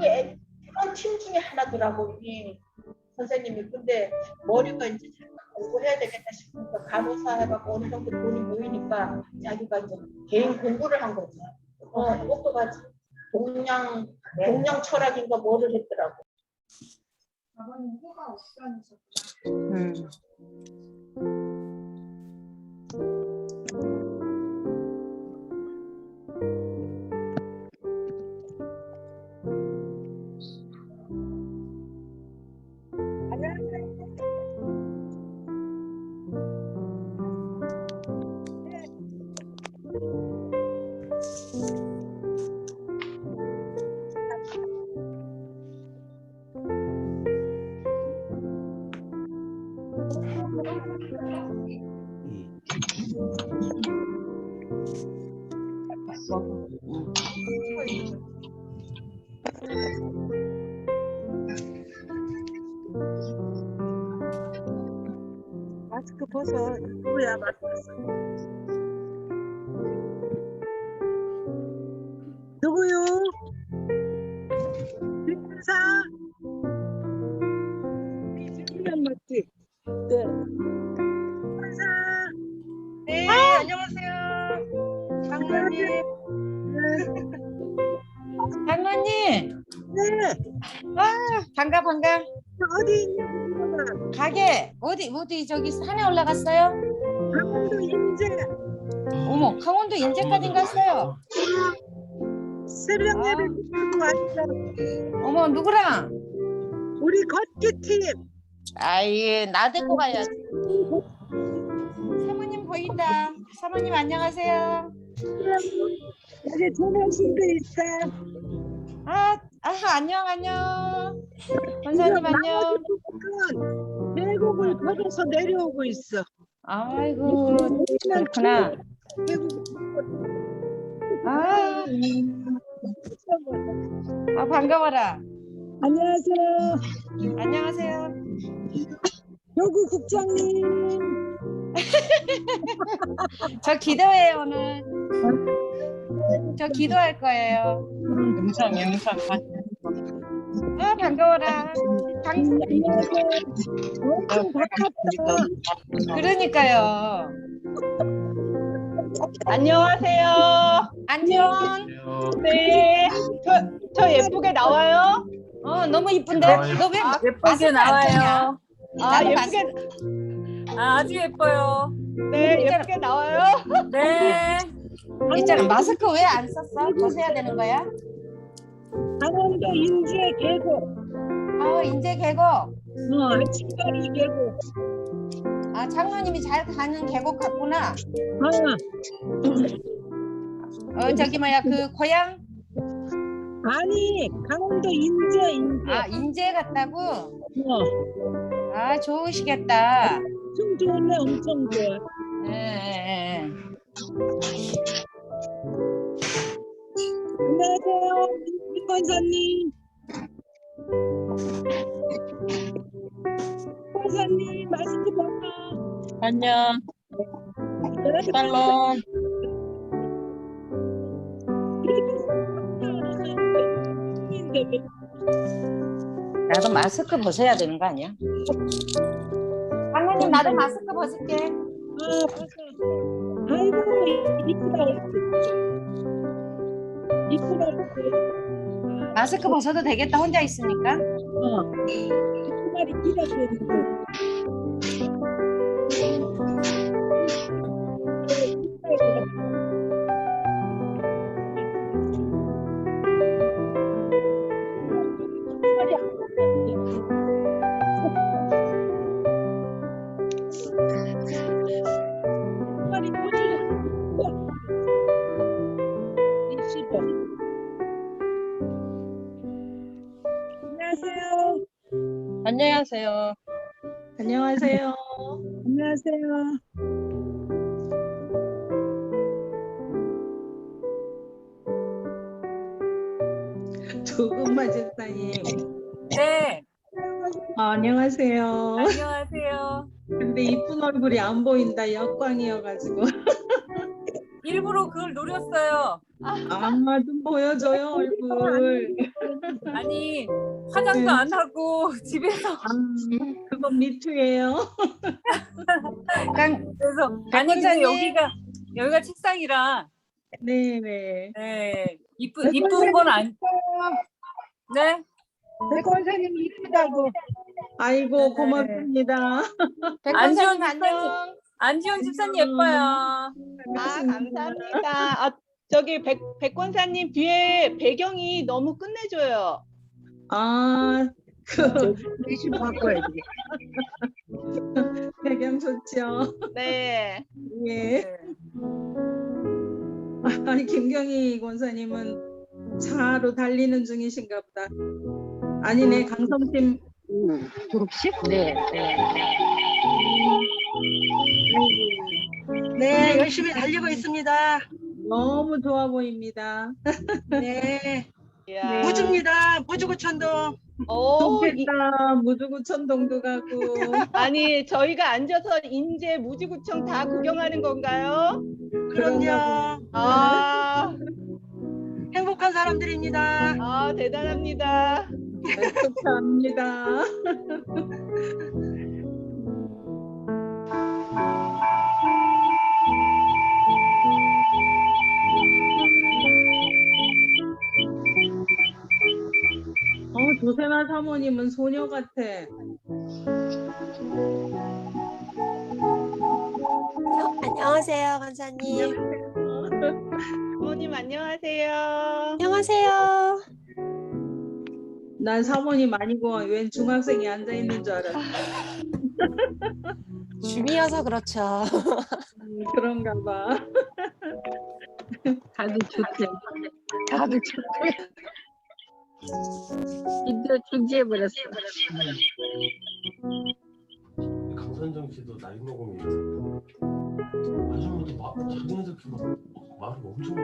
그런 팀 중에 하나더라고 이 선생님이. 근데 머리가 이제 잠깐 공부해야 되겠다 싶으니까 간호사 해갖고 어느 정도 돈이 모이니까 자기가 이제 개인 공부를 한 거지. 이것도 같이 동양 철학인가 뭐를 했더라고. 아버님 호가 없다니셨구나. 마스크 벗어. 누구야 마스크? 누구요? 김사? 이준현 맞지? 네. 김사. 네, 안녕하세요. 장모님. 장모님. 네. 반가. 어디 있냐고. 가게 어디 저기 산에 올라갔어요? 강원도 인제. 어머, 강원도 인제까지 갔어요. 새벽 예배 드리고 왔어. 어머, 누구랑? 우리 걷기 팀. 아이, 나 데리고 가야지. 사모님 보인다. 사모님 안녕하세요. 여기 조명실도 있어. 안녕. 원사님 안녕. 계곡을 걸어서 내려오고 있어. 아이고, 그렇구나. 반가워라. 안녕하세요. 여구 국장님. 저 기도해요 오늘. 저 기도할 거예요. 영상. 반가워라. 엄청 바빴다. 그러니까요. 안녕하세요. 안녕. 네. 저 예쁘게 나와요? 너무 이쁜데. 너 왜 예쁘게 나와요. 예쁘게. 아주 예뻐요. 네, 예쁘게 나와요. 네. 있잖아. 마스크 왜 안 썼어? 벗어야 되는 거야? 강원도 인제 계곡. 인제 계곡. 아침거리 계곡. 장로님이 잘 가는 계곡 같구나. 저기 뭐야 그 고향? 아니 강원도 인제. 인제 갔다고? 좋으시겠다. 엄청 좋네. 엄청 좋아. 예. 안녕하세요. 권사님. 권사님 마스크 벗어. 안녕. 샬롬. 나도 마스크 벗어야 되는 거 아니야? 장모님 나도 마스크 벗을게. 벗어. 아이고 이쁘다. 마스크 벗어도 되겠다 혼자 있으니까. 말이 길어지는데. 안녕하세요. 안녕하세요. 안녕하세요. 조금만 집사님. 네. 안녕하세요. 안녕하세요. 근데 이쁜 얼굴이 안 보인다. 역광이어가지고. 일부러 그걸 노렸어요. 좀 보여줘요, 얼굴. 아니 화장도 안 하고 집에서 그건 미투예요. 그래서 안영장 여기가 책상이라 네네. 네 이쁜 건 아니. 네. 백원사님 이쁘다고. 아이고, 고맙습니다. 안지원 백원사님 안녕. 안지원 집사님 예뻐요. 감사합니다. 저기 백권사님 뒤에 배경이 너무 끝내줘요. 대신 바꿔야 돼. 배경 좋죠. 네. 예. 김경희 권사님은 차로 달리는 중이신가 보다. 아니네, 강성팀. 졸업식? 네. 네, 열심히 달리고 있습니다. 너무 좋아 보입니다. 네. 네. 무주입니다. 무주구천동. 좋겠다. 무주구천동도 가고. 아니 저희가 앉아서 인제 무지구청 다 구경하는 건가요? 그럼요. 아, 행복한 사람들입니다. 아 대단합니다. 축하합니다. 조세나 사모님은 소녀 같아. 안녕하세요, 간사님. 부모님 안녕하세요. 안녕하세요. 난 사모님 아니고 웬 중학생이 앉아 있는 줄 알았어. 줌이어서 그렇죠. 그런가 봐. 다들 좋대. 다들 좋대. 인도 중지해버렸어. 강선정 씨도 나이 먹으면 아줌마도 자기네들끼리 말을 엄청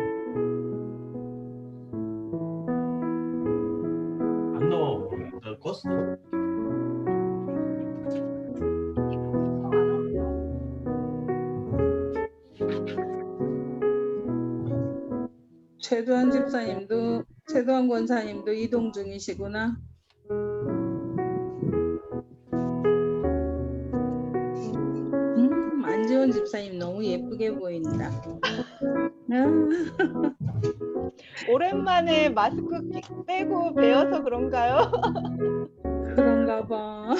안 나와. 나 껐어. 최도한 권사님도 이동 중이시구나. 안지원 집사님 너무 예쁘게 보인다. 오랜만에 마스크 빼고 배워서 그런가요? 그런가 봐.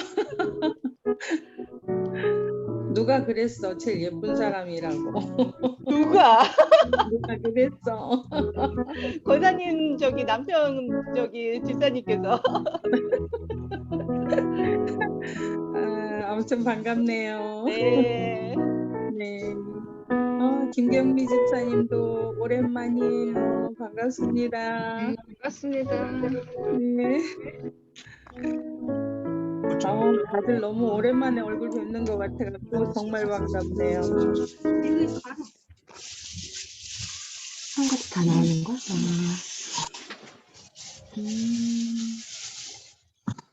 누가 그랬어? 제일 예쁜 사람이라고. 누가? 누가 그랬어? 권사님 저기 남편 저기 집사님께서. 아무튼 반갑네요. 네. 네. 김경미 집사님도 오랜만이에요. 반갑습니다. 반갑습니다. 네. 다들 너무 오랜만에 얼굴 뵙는 것 같아가지고 정말 반갑네요. 한 가지 다 나오는 거?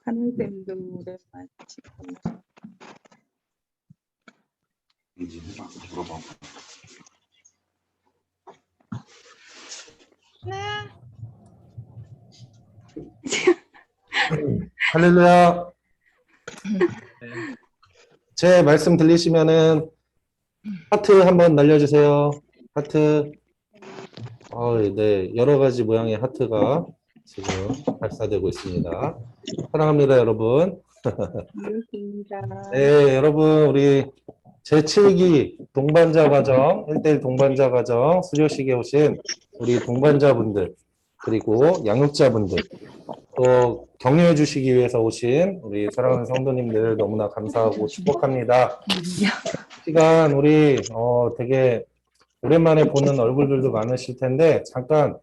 하늘쌤도 오랜만에 찍고. 할렐루야. 제 말씀 들리시면은 하트 한번 날려주세요. 하트. 네, 여러 가지 모양의 하트가 지금 발사되고 있습니다. 사랑합니다, 여러분. 반갑습니다. 네, 여러분, 우리 제7기 동반자 과정, 1대1 동반자 과정 수료식에 오신 우리 동반자분들, 그리고 양육자분들, 또 격려해 주시기 위해서 오신 우리 사랑하는 성도님들 너무나 감사하고 축복합니다. 시간 우리 되게 오랜만에 보는 얼굴들도 많으실 텐데 잠깐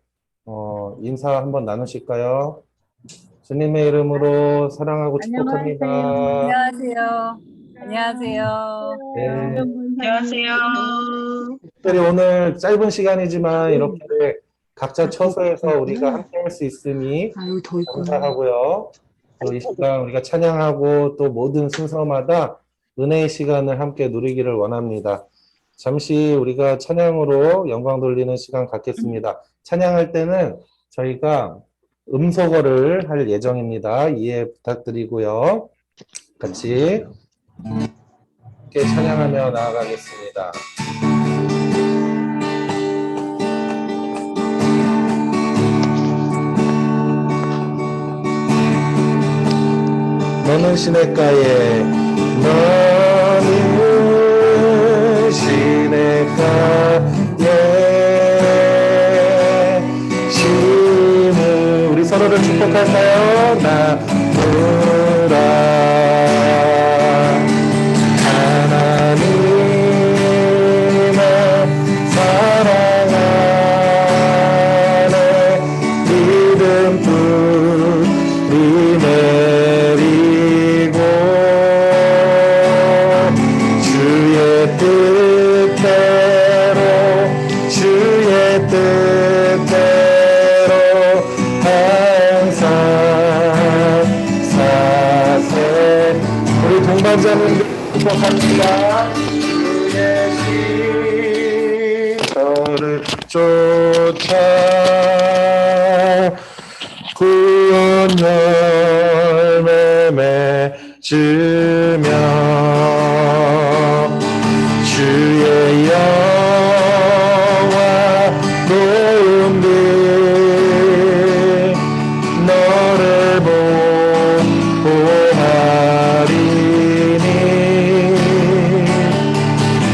인사 한번 나누실까요? 주님의 이름으로 사랑하고 축복합니다. 안녕하세요. 안녕하세요. 네. 안녕하세요. 특별히 오늘 짧은 시간이지만 이렇게 각자 처소에서 우리가 함께 할 수 있으니 감사하고요. 또 이 시간 우리가 찬양하고 또 모든 순서마다 은혜의 시간을 함께 누리기를 원합니다. 잠시 우리가 찬양으로 영광 돌리는 시간 갖겠습니다. 찬양할 때는 저희가 음소거를 할 예정입니다. 이해 부탁드리고요. 같이 함께 찬양하며 나아가겠습니다. 너는 시냇가에 너는 시냇가에 심은 우리 서로를 축복할까요? 나무라 하나님의 사랑 안에 믿음 뿌리 내리고 주의 뜻대로 항상 사세 우리 동반자님들 축복합니다. 주의 저를 쫓아 구원 열매 맺으며 주의 영화로운 빛 너를 보호하리니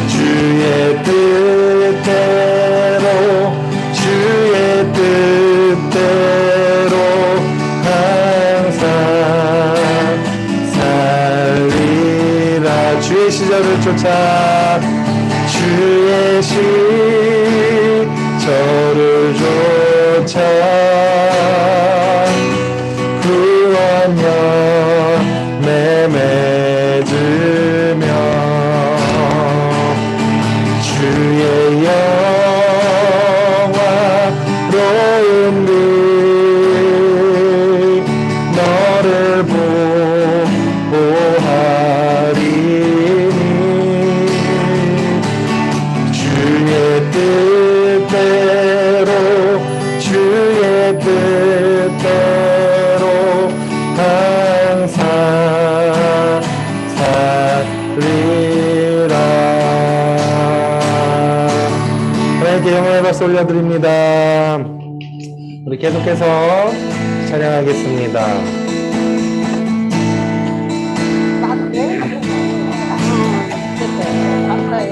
주의 뜻대로 항상 살리라. 주의 시절을 쫓아 주의 시절을 쫓아 구원 열매 맺으며 주의 영화로운 빛 너를 보호하리니 주의 뜻대로 항상 살리라. 하나님께 영광의 박수 올려드립니다. 우리 계속해서 찬양하겠습니다.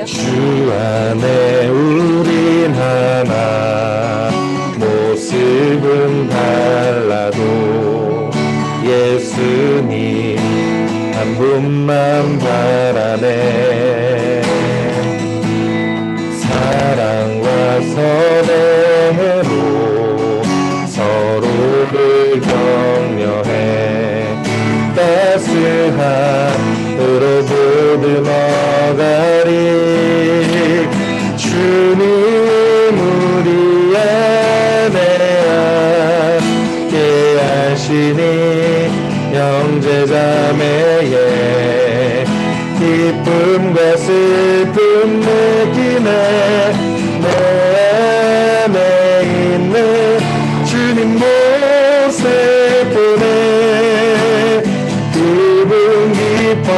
주 안에 우린 하나 모습은 달라도 예수님 한 분만 바라네. 사랑과 선행으로 서로를 격려해 따스함으로 보듬어가리. 주님 우리 안에 함께 하시니 형제자매의 기쁨과 슬픔 느끼네. 내 안에 있는 주님 모습 보네. 그분 기뻐하시네.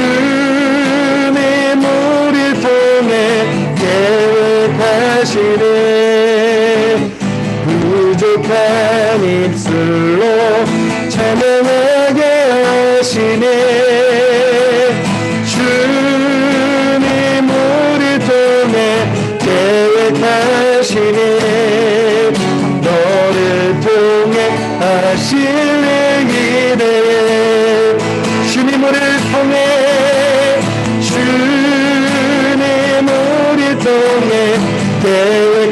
주님 우리 통해 계획하시네. 부족한 입술로 찬양하게 하시네. 주님 우리 통해 계획하시네. 너를 통해 하실 일이래. 주님 우리 통해 주님 우리 통해 계획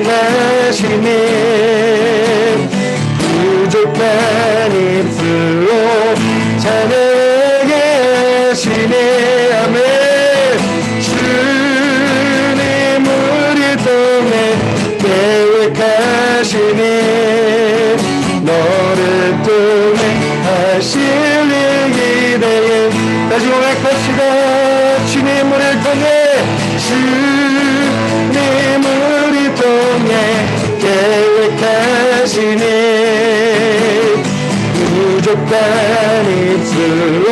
부족한 입술로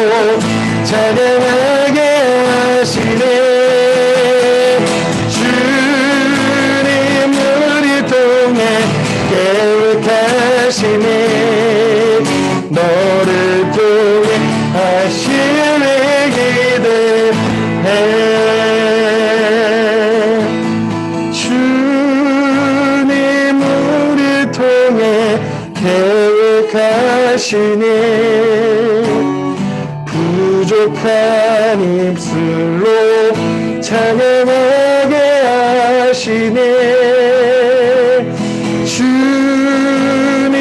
찬양하게 하시네. 주님 우리 통해 계획하시네. 너를 통해 하실 일 기대해. 주님 우리 통해 계획하시네. 부족한 입술로 찬양하게 하시네. 주님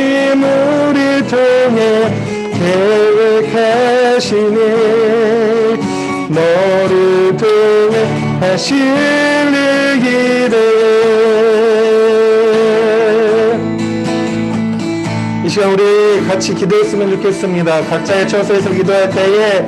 우리 통해 계획하시네. 너를 통해 하실 일 기대해. 이 시간 우리 같이 기도했으면 좋겠습니다. 각자의 처소에서 기도할 때에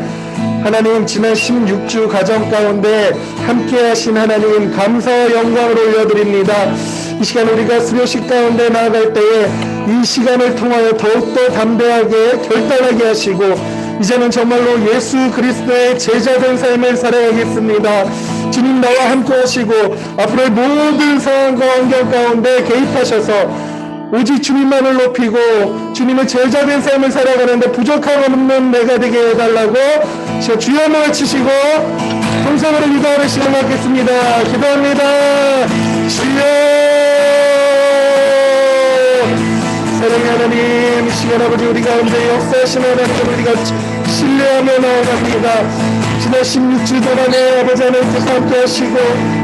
하나님, 지난 16주 가정 가운데 함께 하신 하나님 감사와 영광을 올려드립니다. 이 시간 우리가 수료식 가운데 나아갈 때에 이 시간을 통하여 더욱더 담대하게 결단하게 하시고 이제는 정말로 예수 그리스도의 제자된 삶을 살아야겠습니다. 주님 나와 함께 하시고 앞으로의 모든 상황과 환경 가운데 개입하셔서 오직 주님만을 높이고 주님의 제자된 삶을 살아가는데 부족함 없는 내가 되게 해달라고 주여 한번 외치시고 통성으로 기도하는 시간 갖겠습니다. 기도합니다. 주여. 사랑의 하나님, 이 시간 아버지 우리 가운데 역사하신 하나님을 우리가 신뢰하며 나아갑니다. 지난 16주 동안에 아버지 하나님께서 함께 하시고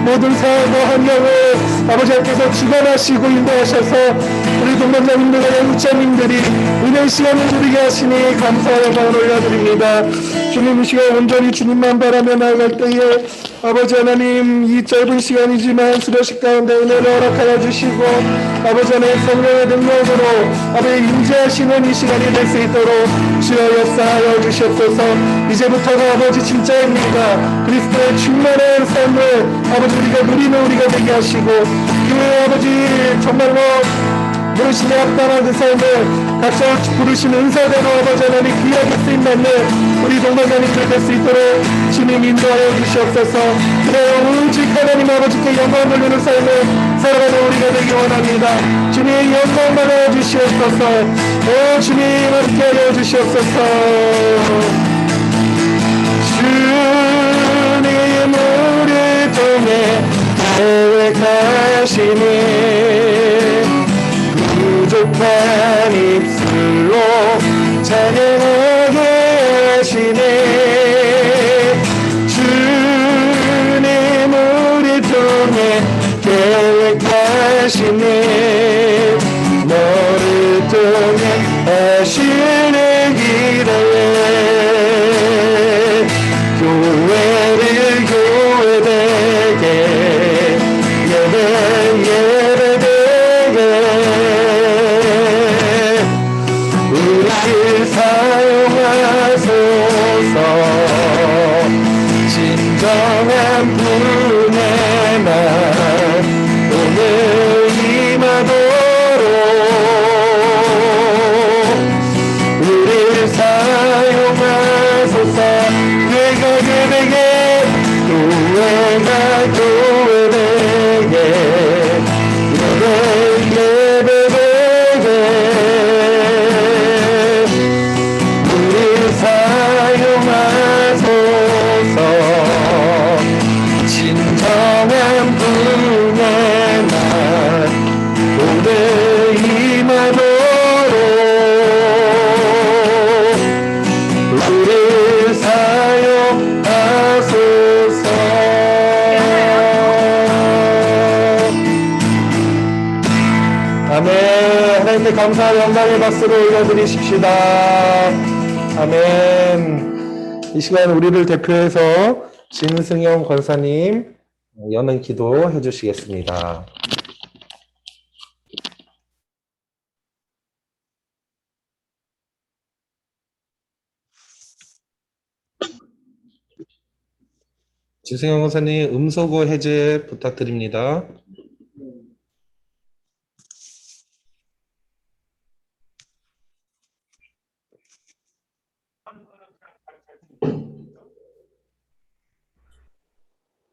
모든 상황과 환경을 아버지 하나님께서 주관하시고 인도하셔서 우리 동반자님들과 영육자님들이 은혜 시간을 누리게 하시니 감사와 영광을 올려드립니다. 주님, 이 시간 온전히 주님만 바라며 나아갈 때에 아버지 하나님, 이 짧은 시간이지만 수료식 가운데 은혜를 허락하여 주시고 아버지 하나님 성령의 능력으로 아버지 임재하시는 이 시간이 될 수 있도록 주여 역사하여 주시옵소서. 이제부터가 아버지 진짜입니다. 그리스도의 충만한 삶을 아버지 우리가 누리는 우리가 되게 하시고 그 아버지 정말로 부르심에 합당한 그 삶을 각자 부르신 은사대로 아버지 하나님 귀하게 쓰임받는 우리 동반자님들 될 수 있도록 주님 인도하여 주시옵소서. 그래요 오직 하나님 아버지께 영광 돌리는 삶을 살아가는 우리가 되기 원합니다. 주님 영광 받아 주시옵소서. 오 주님 함께하여 주시옵소서. 주님 우리 통해 계획하시니 부족한 입술로 찬양하게 하시네. 주님 우리 통해 계획하시네. 너를 통해 하시는 기대해. 교회를 교회되게 예배 예배되게 우리를 사용하소서. 진정한 분의 날 오늘 임하도록 우리를 사용하소서. 교회가 교회되게 교회가 교회되게 예배 예배되게 우리를 사용하소서. 진정한 분의 날 오늘 임하도록 우리를 사용하소서. 아멘. 하나님께 감사와 영광의 박수를 올려드리십시다. 아멘. 이 시간 우리를 대표해서 진승영 권사님 여는 기도 해주시겠습니다. 진승영 권사님 음소거 해제 부탁드립니다.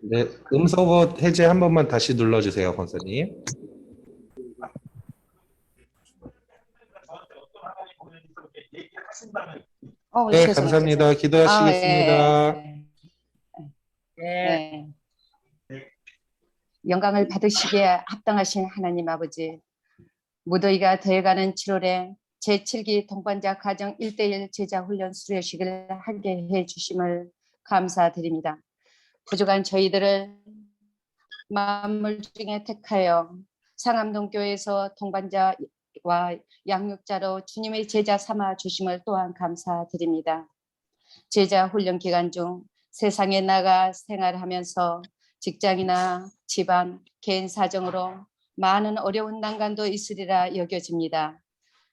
네, 음소거 해제 한 번만 다시 눌러주세요, 권사님. 네, 죄송해요. 감사합니다. 기도하시겠습니다. 네. 영광을 받으시기에 합당하신 하나님 아버지, 무더위가 더해가는 7월에 제7기 동반자 가정 1:1 제자 훈련 수료식을 하게 해 주심을 감사드립니다. 부족한 저희들을 만물 중에 택하여 상암동교회에서 동반자와 양육자로 주님의 제자 삼아 주심을 또한 감사드립니다. 제자 훈련 기간 중 세상에 나가 생활하면서 직장이나 집안, 개인 사정으로 많은 어려운 난관도 있으리라 여겨집니다.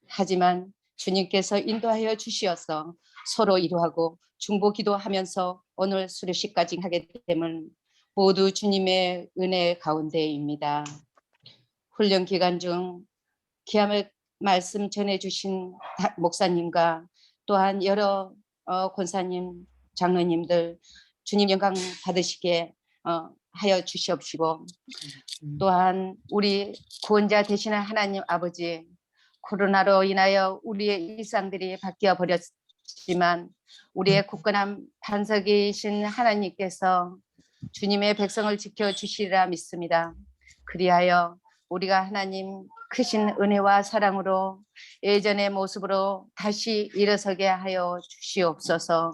하지만 주님께서 인도하여 주시어서 서로 이루하고 중보기도하면서 오늘 수료식까지 하게 됨은 모두 주님의 은혜 가운데입니다. 훈련 기간 중 기함의 말씀 전해주신 목사님과 또한 여러 권사님, 장로님들 주님 영광 받으시게 하여 주시옵시고, 또한 우리 구원자 되시는 하나님 아버지, 코로나로 인하여 우리의 일상들이 바뀌어 버렸지만 우리의 굳건한 반석이신 하나님께서 주님의 백성을 지켜주시리라 믿습니다. 그리하여 우리가 하나님 크신 은혜와 사랑으로 예전의 모습으로 다시 일어서게 하여 주시옵소서.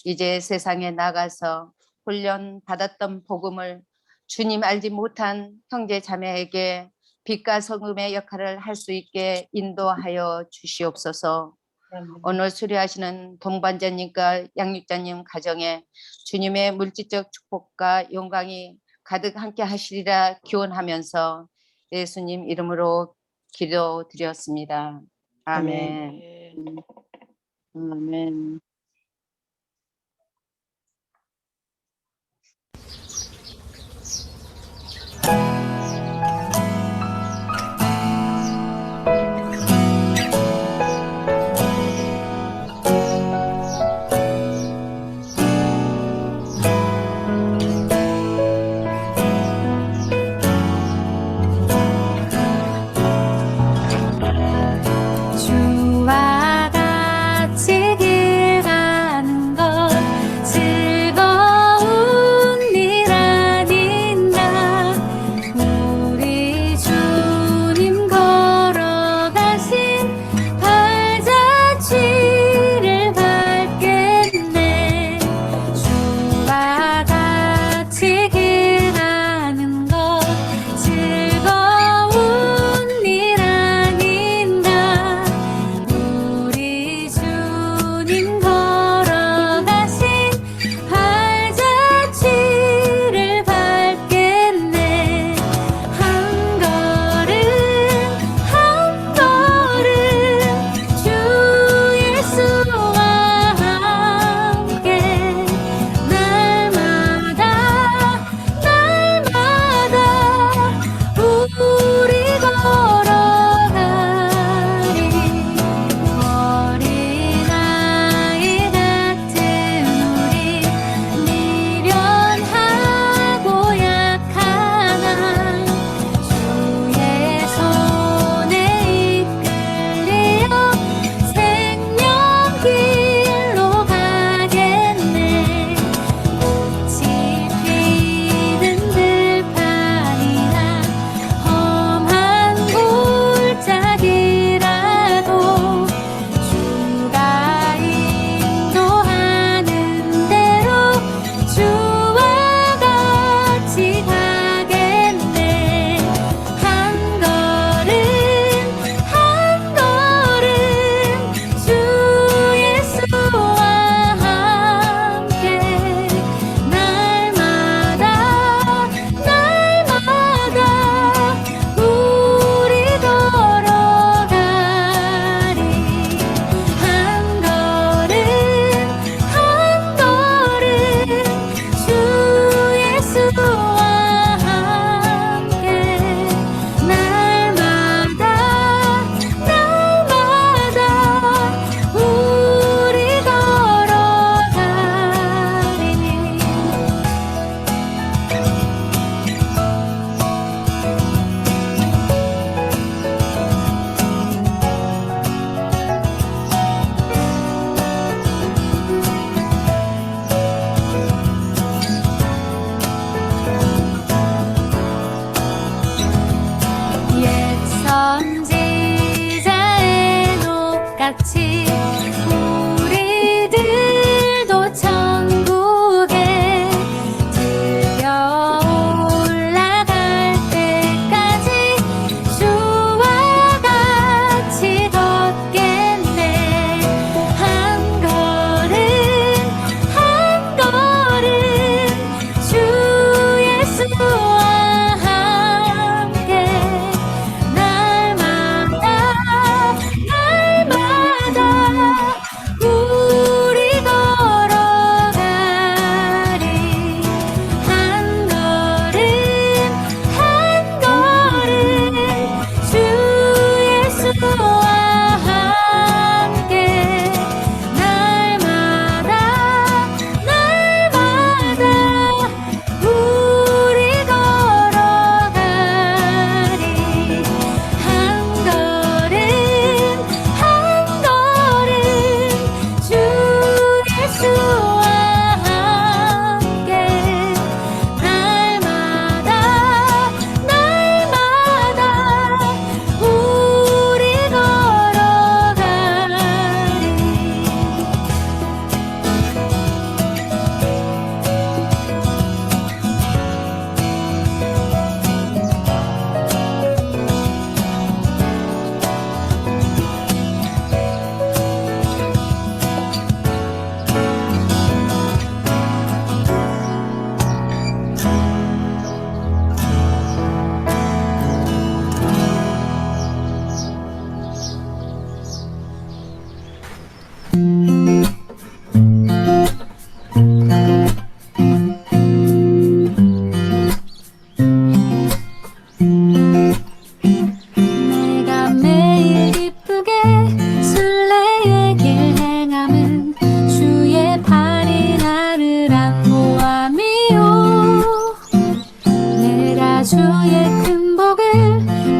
이제 세상에 나가서 훈련 받았던 복음을 주님 알지 못한 형제 자매에게 빛과 성금의 역할을 할 수 있게 인도하여 주시옵소서. 오늘 수료하시는 동반자님과 양육자님 가정에 주님의 물질적 축복과 영광이 가득 함께 하시리라 기원하면서 예수님 이름으로 기도드렸습니다. 아멘. 아멘. 주와 같이 길 주의 큰 복을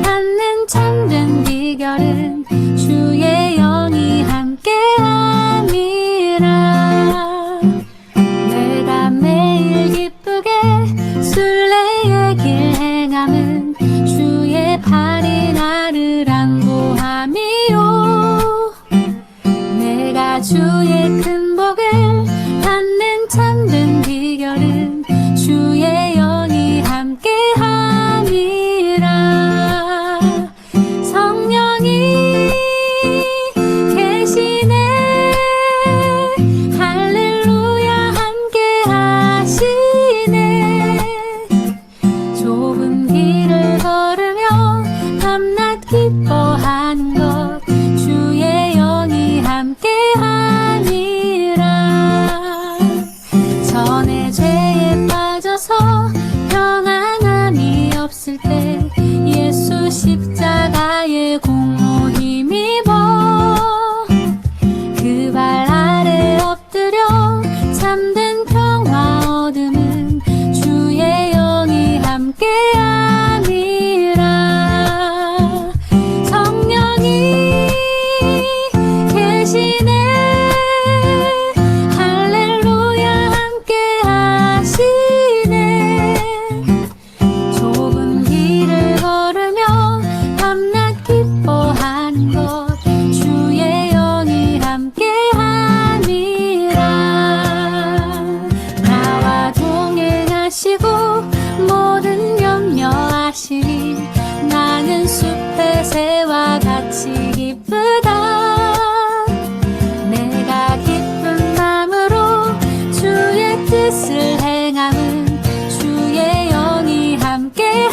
받는 참된 비결은 주의 영이 함께함이라. 내가 매일 기쁘게 순례의 길 행함은 주의 팔이 나를 안보함이요. 내가 주의 큰 복을 받는 참된 비결은 주의 영이 함께함이라. 성령이 계시네 할렐루야 함께하시네. 좁은 길을 걸으며 밤낮 기뻐하는 것 주의 영이 함께함이라. 전에 죄에 빠져서 평안함이 없을 때 예수 십자가의 공로 힘입어 그 발 아래 엎드려 참된 평화 얻음은 주의 영이 함께함이라. 성령이 계시네 할렐루야 함께하시네. 좁은 길을 걸으며 밤낮 기뻐하는 것 주의 영이 함께함이라. 나와 동행하시고 모든 염려하시니 나는 숲의 새와 같이 기쁘다. 내가 기쁜 마음으로 주의 뜻을 행함은 주의 영이 함께함이라.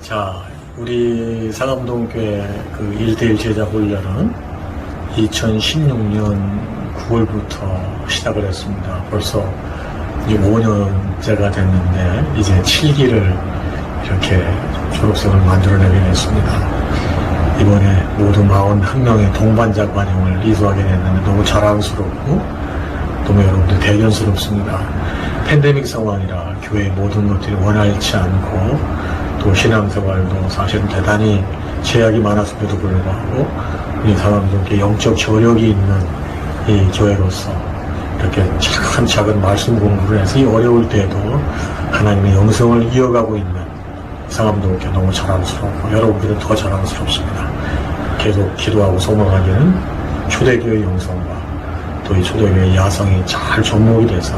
자, 우리 상암동교회 그 1대1 제자 훈련은 2016년 9월부터 시작을 했습니다. 벌써 이제 5년째가 됐는데 이제 7기를 이렇게 졸업생을 만들어내게 됐습니다. 이번에 모두 41명의 동반자 관용을 이수하게 됐는데 너무 자랑스럽고 너무 여러분들 대견스럽습니다. 팬데믹 상황이라 교회의 모든 것들이 원활치 않고 또 신앙생활도 사실은 대단히 제약이 많았음에도 불구하고 우리 사람들께 영적 저력이 있는 이 교회로서 이렇게 차근차근 말씀 공부를 해서 이 어려울 때에도 하나님의 영성을 이어가고 있는 상암동교회 너무 자랑스럽고 여러분들은 더 자랑스럽습니다. 계속 기도하고 소망하기는 초대교회 영성과 또 이 초대교회 야성이 잘 접목이 돼서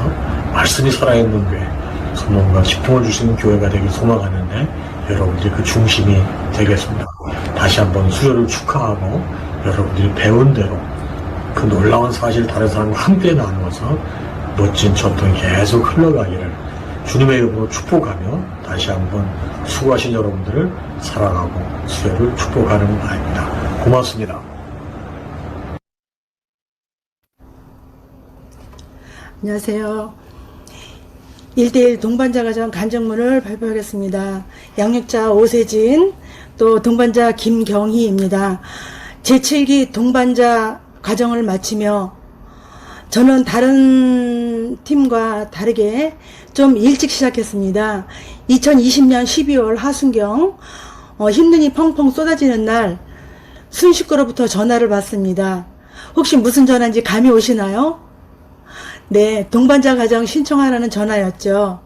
말씀이 살아있는 교회, 소망과 기쁨을 주시는 교회가 되길 소망하는데 여러분들이 그 중심이 되겠습니다. 다시 한번 수요를 축하하고 여러분들이 배운 대로 그 놀라운 사실 다른 사람과 함께 나누어서 멋진 전통이 계속 흘러가기를 주님의 이름으로 축복하며 다시 한번 수고하신 여러분들을 사랑하고 수요를 축복하는 바입니다. 고맙습니다. 안녕하세요. 1대1 동반자 가정 간증문을 발표하겠습니다. 양육자 오세진, 또 동반자 김경희입니다. 제7기 동반자 과정을 마치며 저는 다른 팀과 다르게 좀 일찍 시작했습니다. 2020년 12월 하순경 힘든이 펑펑 쏟아지는 날 순식구로부터 전화를 받습니다. 혹시 무슨 전화인지 감이 오시나요? 네, 동반자 가정 신청하라는 전화였죠.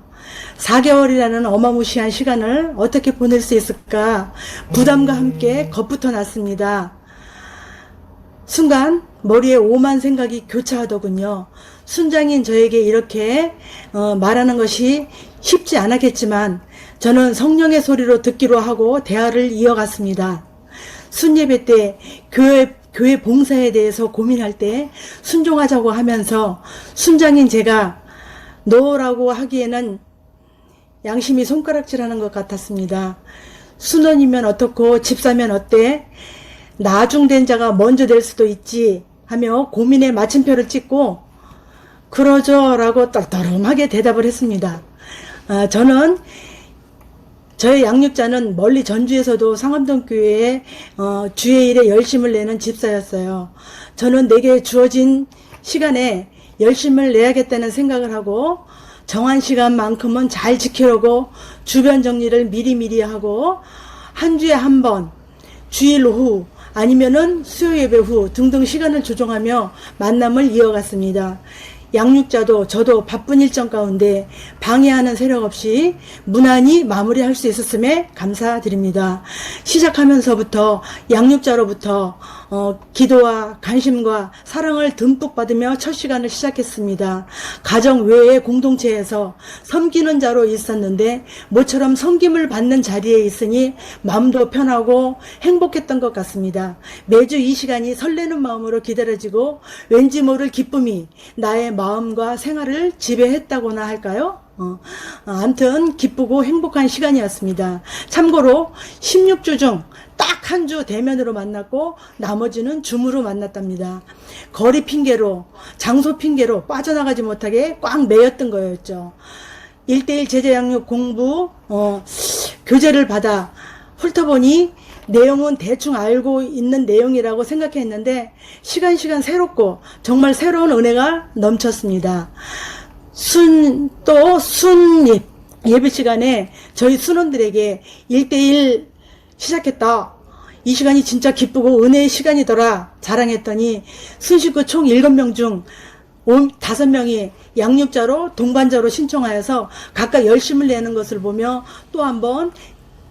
4개월이라는 어마무시한 시간을 어떻게 보낼 수 있을까 부담과 함께 겁부터 났습니다. 순간 머리에 오만 생각이 교차하더군요. 순장인 저에게 이렇게 말하는 것이 쉽지 않았겠지만 저는 성령의 소리로 듣기로 하고 대화를 이어갔습니다. 순예배 때 교회 봉사에 대해서 고민할 때 순종하자고 하면서 순장인 제가 너라고 하기에는 양심이 손가락질하는 것 같았습니다. 순원이면 어떻고 집사면 어때? 나중된 자가 먼저 될 수도 있지 하며 고민의 마침표를 찍고 그러죠 라고 떨떠름하게 대답을 했습니다. 저는 저의 양육자는 멀리 전주에서도 상암동교회에 주의 일에 열심을 내는 집사였어요. 저는 내게 주어진 시간에 열심을 내야겠다는 생각을 하고 정한 시간만큼은 잘 지키려고 주변 정리를 미리미리 하고 한 주에 한 번, 주일 후 아니면은 수요 예배 후 등등 시간을 조정하며 만남을 이어갔습니다. 양육자도 저도 바쁜 일정 가운데 방해하는 세력 없이 무난히 마무리할 수 있었음에 감사드립니다. 시작하면서부터 양육자로부터 기도와 관심과 사랑을 듬뿍 받으며 첫 시간을 시작했습니다. 가정 외의 공동체에서 섬기는 자로 있었는데 모처럼 섬김을 받는 자리에 있으니 마음도 편하고 행복했던 것 같습니다. 매주 이 시간이 설레는 마음으로 기다려지고 왠지 모를 기쁨이 나의 마음과 생활을 지배했다고나 할까요? 아무튼 기쁘고 행복한 시간이었습니다. 참고로 16주 중 딱 한 주 대면으로 만났고 나머지는 줌으로 만났답니다. 거리 핑계로 장소 핑계로 빠져나가지 못하게 꽉 매였던 거였죠. 1대1 제자양육 공부 교재를 받아 훑어보니 내용은 대충 알고 있는 내용이라고 생각했는데 시간 새롭고 정말 새로운 은혜가 넘쳤습니다. 순입 예배 시간에 저희 순원들에게 1대1 시작했다. 이 시간이 진짜 기쁘고 은혜의 시간이더라 자랑했더니 순식구 총 7명 중 5명이 양육자로 동반자로 신청하여서 각각 열심을 내는 것을 보며 또 한번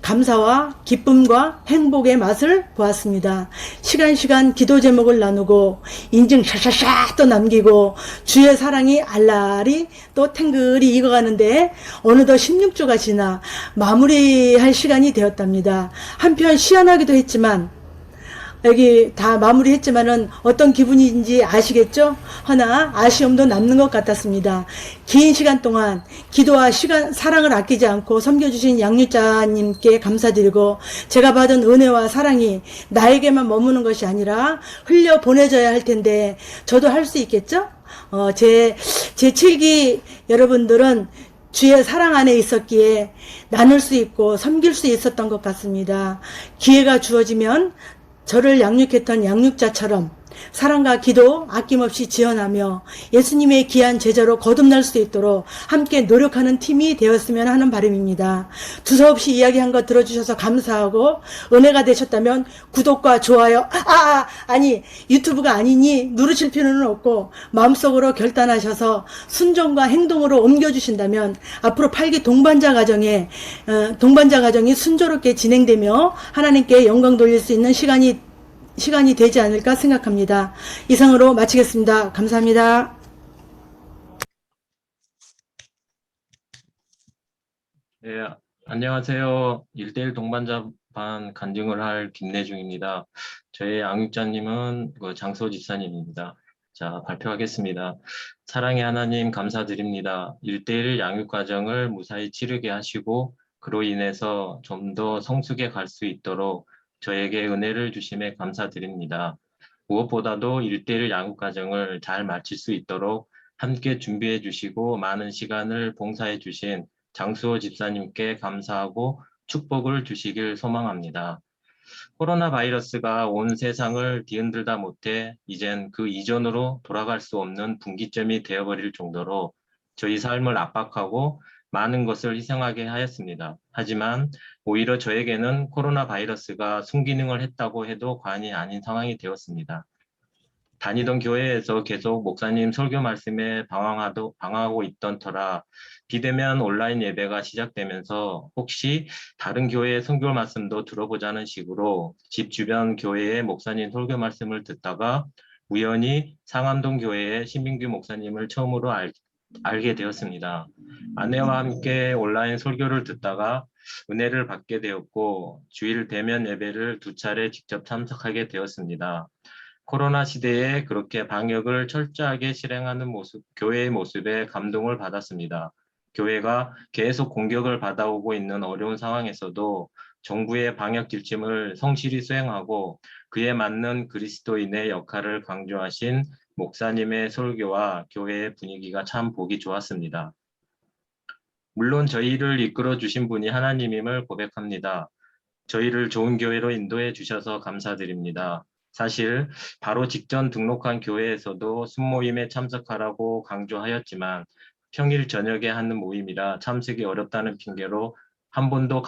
감사와 기쁨과 행복의 맛을 보았습니다. 시간 기도 제목을 나누고 인증 샤샤샤 또 남기고 주의 사랑이 알라리 또 탱글이 익어가는데 어느덧 16주가 지나 마무리할 시간이 되었답니다. 한편 시원하기도 했지만 여기 다 마무리했지만은 어떤 기분인지 아시겠죠? 하나 아쉬움도 남는 것 같았습니다. 긴 시간 동안 기도와 사랑을 아끼지 않고 섬겨주신 양육자님께 감사드리고 제가 받은 은혜와 사랑이 나에게만 머무는 것이 아니라 흘려 보내져야 할 텐데 저도 할 수 있겠죠? 제 7기 여러분들은 주의 사랑 안에 있었기에 나눌 수 있고 섬길 수 있었던 것 같습니다. 기회가 주어지면 저를 양육했던 양육자처럼 사랑과 기도 아낌없이 지원하며 예수님의 귀한 제자로 거듭날 수 있도록 함께 노력하는 팀이 되었으면 하는 바람입니다. 두서없이 이야기한 거 들어주셔서 감사하고 은혜가 되셨다면 구독과 좋아요 아니 유튜브가 아니니 누르실 필요는 없고 마음속으로 결단하셔서 순종과 행동으로 옮겨주신다면 앞으로 8기 동반자 가정이 순조롭게 진행되며 하나님께 영광 돌릴 수 있는 시간이 되지 않을까 생각합니다. 이상으로 마치겠습니다. 감사합니다. 네, 안녕하세요. 1대1 동반자 반 간증을 할 김내중입니다. 저희 양육자님은 장소 집사님입니다. 자, 발표하겠습니다. 사랑의 하나님 감사드립니다. 1대1 양육 과정을 무사히 치르게 하시고 그로 인해서 좀 더 성숙해 갈 수 있도록 저에게 은혜를 주심에 감사드립니다. 무엇보다도 1대1 양육 과정을 잘 마칠 수 있도록 함께 준비해 주시고 많은 시간을 봉사해 주신 장수호 집사님께 감사하고 축복을 주시길 소망합니다. 코로나 바이러스가 온 세상을 뒤흔들다 못해 이젠 그 이전으로 돌아갈 수 없는 분기점이 되어버릴 정도로 저희 삶을 압박하고 많은 것을 희생하게 하였습니다. 하지만 오히려 저에게는 코로나 바이러스가 순기능을 했다고 해도 과언이 아닌 상황이 되었습니다. 다니던 교회에서 계속 목사님 설교 말씀에 방황하고 있던 터라 비대면 온라인 예배가 시작되면서 혹시 다른 교회의 설교 말씀도 들어보자는 식으로 집 주변 교회의 목사님 설교 말씀을 듣다가 우연히 상암동 교회의 신민규 목사님을 처음으로 알게 되었습니다. 아내와 함께 온라인 설교를 듣다가 은혜를 받게 되었고 주일 대면 예배를 2차례 직접 참석하게 되었습니다. 코로나 시대에 그렇게 방역을 철저하게 실행하는 교회의 모습에 감동을 받았습니다. 교회가 계속 공격을 받아오고 있는 어려운 상황에서도 정부의 방역 지침을 성실히 수행하고 그에 맞는 그리스도인의 역할을 강조하신 목사님의 설교와 교회의 분위기가 참 보기 좋았습니다. 물론 저희를 이끌어 주신 분이 하나님임을 고백합니다. 저희를 좋은 교회로 인도해 주셔서 감사드립니다. 사실 바로 직전 등록한 교회에서도 순모임에 참석하라고 강조하였지만 평일 저녁에 하는 모임이라 참석이 어렵다는 핑계로 한 번도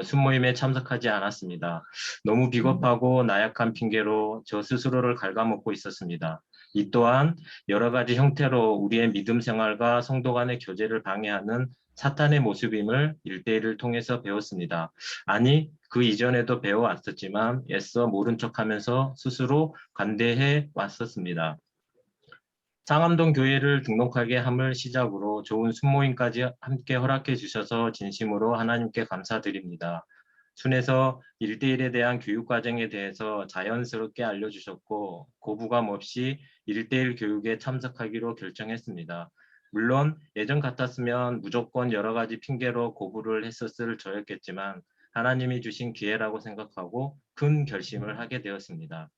순모임에 참석하지 않았습니다. 너무 비겁하고 나약한 핑계로 저 스스로를 갉아먹고 있었습니다. 이 또한 여러 가지 형태로 우리의 믿음 생활과 성도 간의 교제를 방해하는 사탄의 모습임을 1대1을 통해서 배웠습니다. 아니, 그 이전에도 배워왔었지만 애써 모른 척하면서 스스로 관대해 왔었습니다. 상암동 교회를 등록하게 함을 시작으로 좋은 순모임까지 함께 허락해 주셔서 진심으로 하나님께 감사드립니다. 순에서 1대1에 대한 교육과정에 대해서 자연스럽게 알려주셨고 거부감 없이 1대1 교육에 참석하기로 결정했습니다. 물론 예전 같았으면 무조건 여러 가지 핑계로 거부를 했었을 저였겠지만 하나님이 주신 기회라고 생각하고 큰 결심을 하게 되었습니다.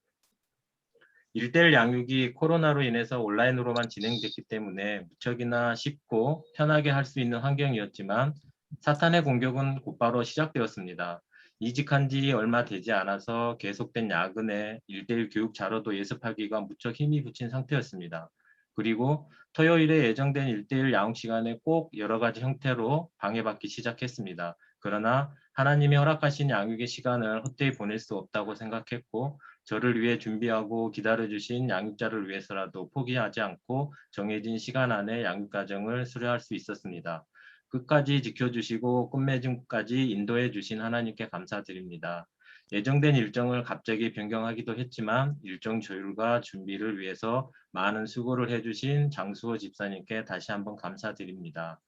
1대1 양육이 코로나로 인해서 온라인으로만 진행됐기 때문에 무척이나 쉽고 편하게 할 수 있는 환경이었지만 사탄의 공격은 곧바로 시작되었습니다. 이직한 지 얼마 되지 않아서 계속된 야근에 1대1 교육 자료도 예습하기가 무척 힘이 붙인 상태였습니다. 그리고 토요일에 예정된 1대1 양육 시간에 꼭 여러 가지 형태로 방해받기 시작했습니다. 그러나 하나님이 허락하신 양육의 시간을 헛되이 보낼 수 없다고 생각했고 저를 위해 준비하고 기다려주신 양육자를 위해서라도 포기하지 않고 정해진 시간 안에 양육 과정을 수료할 수 있었습니다. 끝까지 지켜주시고 끝맺음까지 인도해 주신 하나님께 감사드립니다. 예정된 일정을 갑자기 변경하기도 했지만 일정 조율과 준비를 위해서 많은 수고를 해주신 장수호 집사님께 다시 한번 감사드립니다.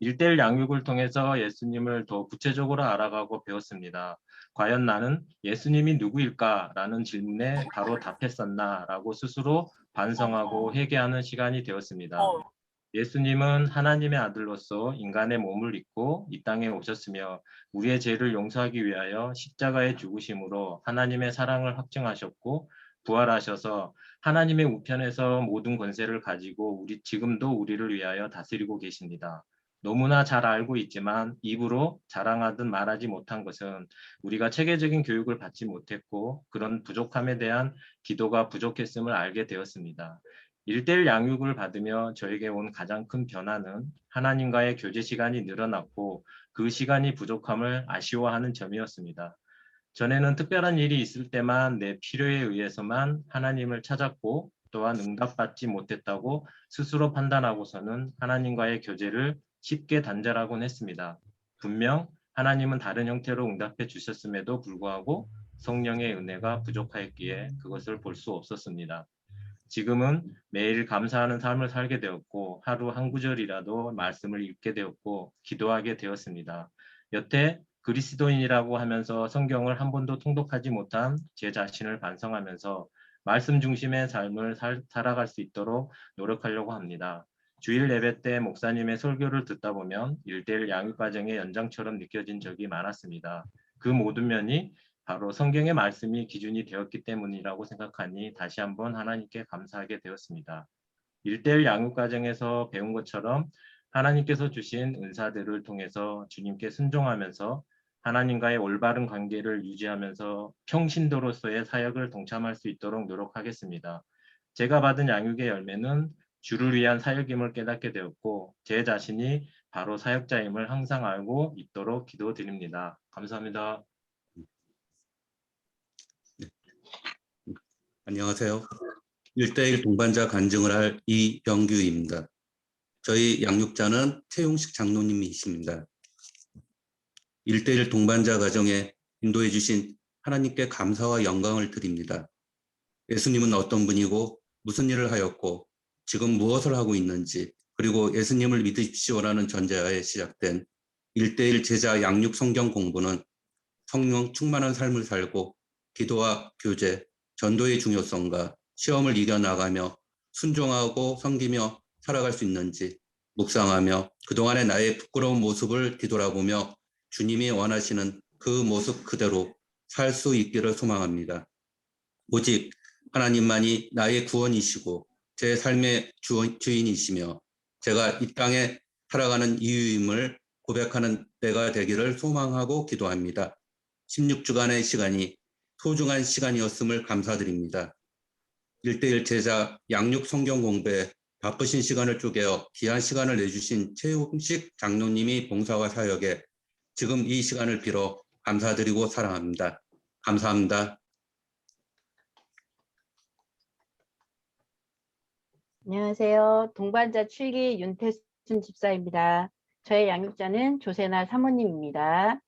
1대1 양육을 통해서 예수님을 더 구체적으로 알아가고 배웠습니다. 과연 나는 예수님이 누구일까? 라는 질문에 바로 답했었나? 라고 스스로 반성하고 회개하는 시간이 되었습니다. 예수님은 하나님의 아들로서 인간의 몸을 입고 이 땅에 오셨으며 우리의 죄를 용서하기 위하여 십자가에 죽으심으로 하나님의 사랑을 확증하셨고 부활하셔서 하나님의 우편에서 모든 권세를 가지고 지금도 우리를 위하여 다스리고 계십니다. 너무나 잘 알고 있지만 입으로 자랑하듯 말하지 못한 것은 우리가 체계적인 교육을 받지 못했고 그런 부족함에 대한 기도가 부족했음을 알게 되었습니다. 1대1 양육을 받으며 저에게 온 가장 큰 변화는 하나님과의 교제 시간이 늘어났고 그 시간이 부족함을 아쉬워하는 점이었습니다. 전에는 특별한 일이 있을 때만 내 필요에 의해서만 하나님을 찾았고 또한 응답받지 못했다고 스스로 판단하고서는 하나님과의 교제를 쉽게 단절하곤 했습니다. 분명 하나님은 다른 형태로 응답해 주셨음에도 불구하고 성령의 은혜가 부족하였기에 그것을 볼 수 없었습니다. 지금은 매일 감사하는 삶을 살게 되었고 하루 한 구절이라도 말씀을 읽게 되었고 기도하게 되었습니다. 여태 그리스도인이라고 하면서 성경을 한 번도 통독하지 못한 제 자신을 반성하면서 말씀 중심의 삶을 살아갈 수 있도록 노력하려고 합니다. 주일 예배 때 목사님의 설교를 듣다 보면 1대1 양육 과정의 연장처럼 느껴진 적이 많았습니다. 그 모든 면이 바로 성경의 말씀이 기준이 되었기 때문이라고 생각하니 다시 한번 하나님께 감사하게 되었습니다. 1대1 양육 과정에서 배운 것처럼 하나님께서 주신 은사들을 통해서 주님께 순종하면서 하나님과의 올바른 관계를 유지하면서 평신도로서의 사역을 동참할 수 있도록 노력하겠습니다. 제가 받은 양육의 열매는 주를 위한 사역임을 깨닫게 되었고 제 자신이 바로 사역자임을 항상 알고 있도록 기도드립니다. 감사합니다. 안녕하세요. 1대1 동반자 간증을 할 이병규입니다. 저희 양육자는 최용식 장로님이십니다. 1대1 동반자 가정에 인도해 주신 하나님께 감사와 영광을 드립니다. 예수님은 어떤 분이고 무슨 일을 하였고 지금 무엇을 하고 있는지 그리고 예수님을 믿으십시오라는 전제하에 시작된 1대1 제자 양육 성경 공부는 성령 충만한 삶을 살고 기도와 교제, 전도의 중요성과 시험을 이겨나가며 순종하고 섬기며 살아갈 수 있는지 묵상하며 그동안의 나의 부끄러운 모습을 뒤돌아보며 주님이 원하시는 그 모습 그대로 살 수 있기를 소망합니다. 오직 하나님만이 나의 구원이시고 제 삶의 주인이시며 제가 이 땅에 살아가는 이유임을 고백하는 때가 되기를 소망하고 기도합니다. 16주간의 시간이 소중한 시간이었음을 감사드립니다. 1:1 제자 양육 성경 공부에 바쁘신 시간을 쪼개어 귀한 시간을 내주신 최용식 장로님이 봉사와 사역에 지금 이 시간을 빌어 감사드리고 사랑합니다. 감사합니다. 안녕하세요. 동반자 7기 윤태순 집사입니다. 저의 양육자는 조세나 사모님입니다.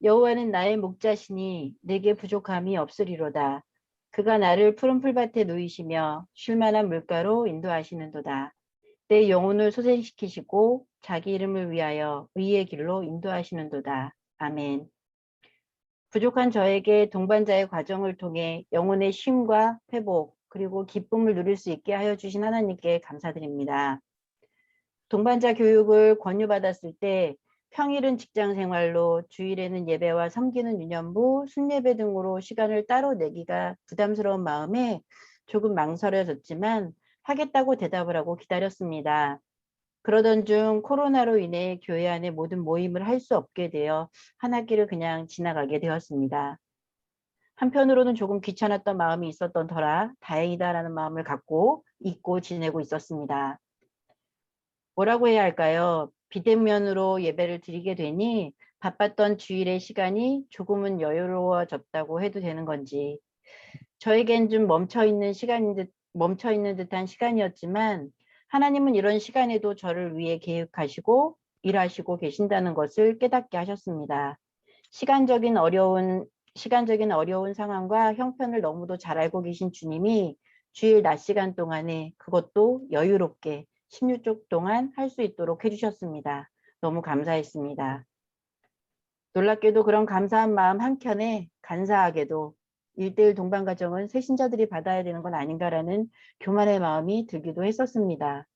여호와는 나의 목자시니 내게 부족함이 없으리로다. 그가 나를 푸른 풀밭에 누이시며 쉴만한 물가로 인도하시는도다. 내 영혼을 소생시키시고 자기 이름을 위하여 의의 길로 인도하시는도다. 아멘. 부족한 저에게 동반자의 과정을 통해 영혼의 쉼과 회복 그리고 기쁨을 누릴 수 있게 하여 주신 하나님께 감사드립니다. 동반자 교육을 권유받았을 때 평일은 직장 생활로 주일에는 예배와 섬기는 유년부, 순예배 등으로 시간을 따로 내기가 부담스러운 마음에 조금 망설여졌지만 하겠다고 대답을 하고 기다렸습니다. 그러던 중 코로나로 인해 교회 안에 모든 모임을 할 수 없게 되어 한 학기를 그냥 지나가게 되었습니다. 한편으로는 조금 귀찮았던 마음이 있었던 터라 다행이다라는 마음을 갖고 잊고 지내고 있었습니다. 뭐라고 해야 할까요? 비대면으로 예배를 드리게 되니 바빴던 주일의 시간이 조금은 여유로워졌다고 해도 되는 건지 저에겐 좀 멈춰있는 듯한 시간이었지만 하나님은 이런 시간에도 저를 위해 계획하시고 일하시고 계신다는 것을 깨닫게 하셨습니다. 시간적인 어려운 상황과 형편을 너무도 잘 알고 계신 주님이 주일 낮 시간 동안에 그것도 여유롭게 16주 동안 할 수 있도록 해주셨습니다. 너무 감사했습니다. 놀랍게도 그런 감사한 마음 한켠에 간사하게도 1:1 동반가정은 새신자들이 받아야 되는 건 아닌가라는 교만의 마음이 들기도 했었습니다.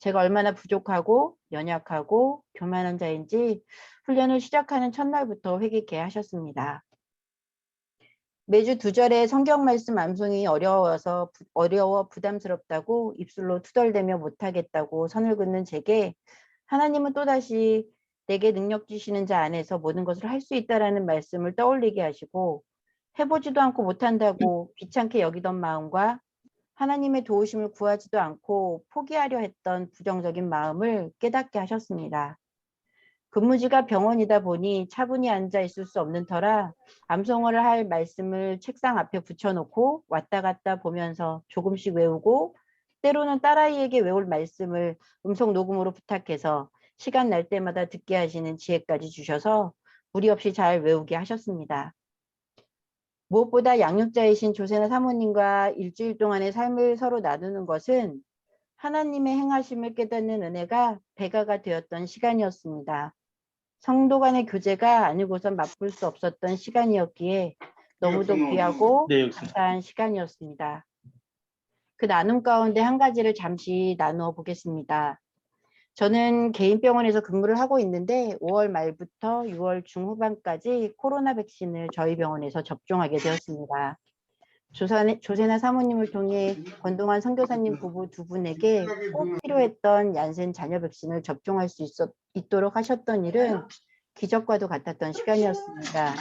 제가 얼마나 부족하고 연약하고 교만한 자인지 훈련을 시작하는 첫날부터 회개케 하셨습니다. 매주 2절의 성경 말씀 암송이 어려워 부담스럽다고 입술로 투덜대며 못하겠다고 선을 긋는 제게 하나님은 또다시 내게 능력 주시는 자 안에서 모든 것을 할 수 있다라는 말씀을 떠올리게 하시고 해보지도 않고 못한다고 귀찮게 여기던 마음과 하나님의 도우심을 구하지도 않고 포기하려 했던 부정적인 마음을 깨닫게 하셨습니다. 근무지가 병원이다 보니 차분히 앉아 있을 수 없는 터라 암송을 할 말씀을 책상 앞에 붙여놓고 왔다 갔다 보면서 조금씩 외우고 때로는 딸아이에게 외울 말씀을 음성 녹음으로 부탁해서 시간 날 때마다 듣게 하시는 지혜까지 주셔서 무리 없이 잘 외우게 하셨습니다. 무엇보다 양육자이신 조세나 사모님과 일주일 동안의 삶을 서로 나누는 것은 하나님의 행하심을 깨닫는 은혜가 배가가 되었던 시간이었습니다. 성도 간의 교제가 아니고선 맛볼 수 없었던 시간이었기에 너무도 귀하고 감사한 시간이었습니다. 그 나눔 가운데 한 가지를 잠시 나누어 보겠습니다. 저는 개인 병원에서 근무를 하고 있는데 5월 말부터 6월 중후반까지 코로나 백신을 저희 병원에서 접종하게 되었습니다. 조세나 사모님을 통해 권동환 선교사님 부부 두 분에게 꼭 필요했던 얀센 자녀 백신을 접종할 수 있도록 하셨던 일은 기적과도 같았던 시간이었습니다.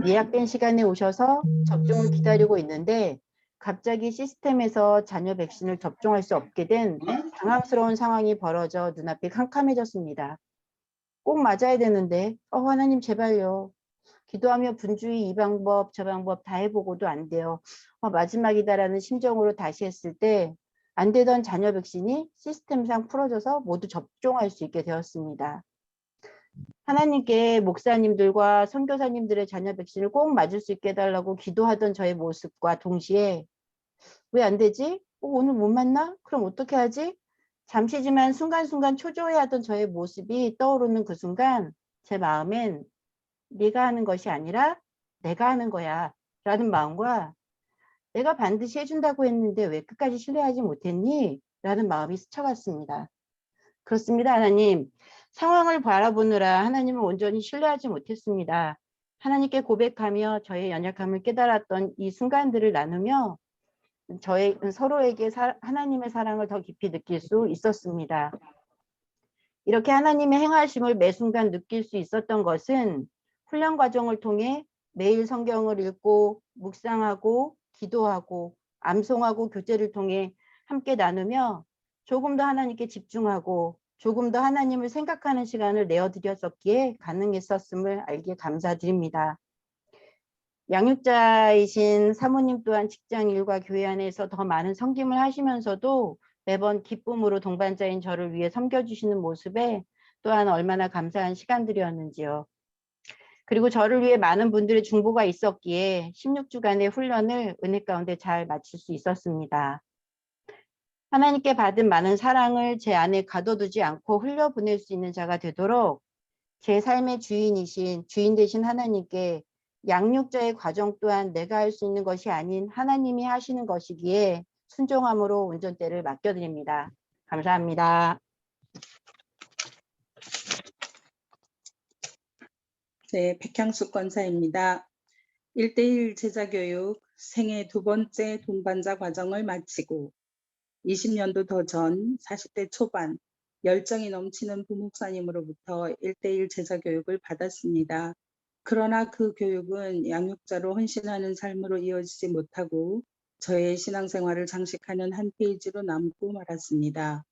예약된 시간에 오셔서 접종을 기다리고 있는데 갑자기 시스템에서 자녀 백신을 접종할 수 없게 된 당황스러운 상황이 벌어져 눈앞이 캄캄해졌습니다. 꼭 맞아야 되는데 하나님 제발요. 기도하며 분주히 이 방법 저 방법 다 해보고도 안 돼요. 마지막이다라는 심정으로 다시 했을 때 안 되던 자녀 백신이 시스템상 풀어져서 모두 접종할 수 있게 되었습니다. 하나님께 목사님들과 선교사님들의 자녀 백신을 꼭 맞을 수 있게 해달라고 기도하던 저의 모습과 동시에 왜 안 되지? 오늘 못 맞나? 그럼 어떻게 하지? 잠시지만 순간순간 초조해하던 저의 모습이 떠오르는 그 순간 제 마음엔 네가 하는 것이 아니라 내가 하는 거야 라는 마음과 내가 반드시 해준다고 했는데 왜 끝까지 신뢰하지 못했니? 라는 마음이 스쳐갔습니다. 그렇습니다. 하나님. 상황을 바라보느라 하나님을 온전히 신뢰하지 못했습니다. 하나님께 고백하며 저의 연약함을 깨달았던 이 순간들을 나누며 서로에게 하나님의 사랑을 더 깊이 느낄 수 있었습니다. 이렇게 하나님의 행하심을 매 순간 느낄 수 있었던 것은 훈련 과정을 통해 매일 성경을 읽고 묵상하고 기도하고 암송하고 교제를 통해 함께 나누며 조금 더 하나님께 집중하고 조금 더 하나님을 생각하는 시간을 내어드렸었기에 가능했었음을 알게 감사드립니다. 양육자이신 사모님 또한 직장 일과 교회 안에서 더 많은 섬김을 하시면서도 매번 기쁨으로 동반자인 저를 위해 섬겨주시는 모습에 또한 얼마나 감사한 시간들이었는지요. 그리고 저를 위해 많은 분들의 중보가 있었기에 16주간의 훈련을 은혜 가운데 잘 마칠 수 있었습니다. 하나님께 받은 많은 사랑을 제 안에 가둬두지 않고 흘려보낼 수 있는 자가 되도록 제 삶의 주인 되신 하나님께 양육자의 과정 또한 내가 할 수 있는 것이 아닌 하나님이 하시는 것이기에 순종함으로 운전대를 맡겨드립니다. 감사합니다. 네, 백향숙 권사입니다. 1대1 제자교육 생애 2번째 동반자 과정을 마치고 20년도 더 전 40대 초반 열정이 넘치는 부목사님으로부터 1대1 제자교육을 받았습니다. 그러나 그 교육은 양육자로 헌신하는 삶으로 이어지지 못하고 저의 신앙생활을 장식하는 한 페이지로 남고 말았습니다.